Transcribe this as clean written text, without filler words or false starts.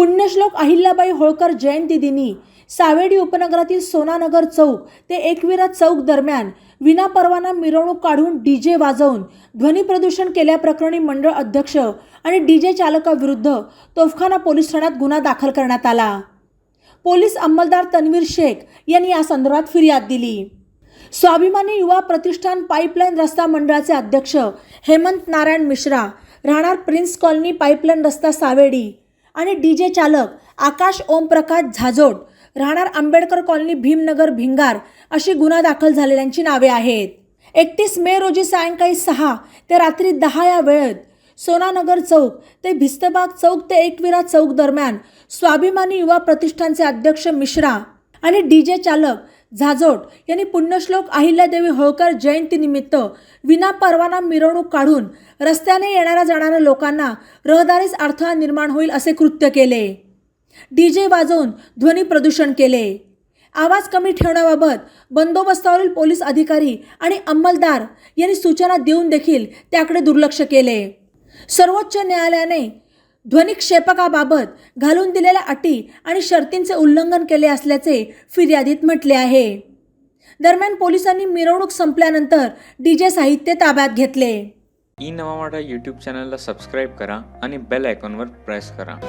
पुण्यश्लोक अहिल्याबाई होळकर जयंती दिनी सावेडी उपनगरातील सोनानगर चौक ते एकविरा चौक दरम्यान विनापरवाना मिरवणूक काढून डीजे वाजवून ध्वनी प्रदूषण केल्याप्रकरणी मंडळ अध्यक्ष आणि डीजे चालकाविरुद्ध तोफखाना पोलीस ठाण्यात गुन्हा दाखल करण्यात आला। पोलीस अंमलदार तन्वीर शेख यांनी या संदर्भात फिर्याद दिली। स्वाभिमानी युवा प्रतिष्ठान पाईपलाईन रस्ता मंडळाचे अध्यक्ष हेमंत नारायण मिश्रा, राहणार प्रिन्स कॉलनी पाईपलाईन रस्ता सावेडी आणि डीजे चालक आकाश ओमप्रकाश झाजोट, राहणार आंबेडकर कॉलनी भीमनगर भिंगार अशी गुन्हा दाखल झालेल्यांची नावे आहेत। 31 मे रोजी सायंकाळी 6 ते रात्री 10 या वेळेत सोनानगर चौक ते भिस्तबाग चौक ते एकविरा चौक दरम्यान स्वाभिमानी युवा प्रतिष्ठानचे अध्यक्ष मिश्रा आणि डीजे चालक झाजोट यांनी पुण्यश्लोक अहिल्यादेवी होळकर जयंतीनिमित्त विनापरवाना मिरवणूक काढून रस्त्याने येणाऱ्या जाणाऱ्या लोकांना रहदारीस अडथळा निर्माण होईल असे कृत्य केले। डीजे वाजवून ध्वनी प्रदूषण केले। आवाज कमी ठेवण्याबाबत बंदोबस्तावरील पोलीस अधिकारी आणि अंमलदार यांनी सूचना देऊन देखील त्याकडे दुर्लक्ष केले। सर्वोच्च न्यायालयाने ध्वनिक्षेपकाबाबत घालून दिलेल्या अटी आणि शर्तींचे उल्लंघन केले असल्याचे फिर्यादीत म्हटले आहे। दरम्यान पोलिसांनी मिरवणूक संपल्यानंतर डीजे साहित्य ताब्यात घेतले। ई नवा मराठा यूट्यूब चॅनलला सबस्क्राईब करा आणि बेल आयकॉनवर प्रेस करा।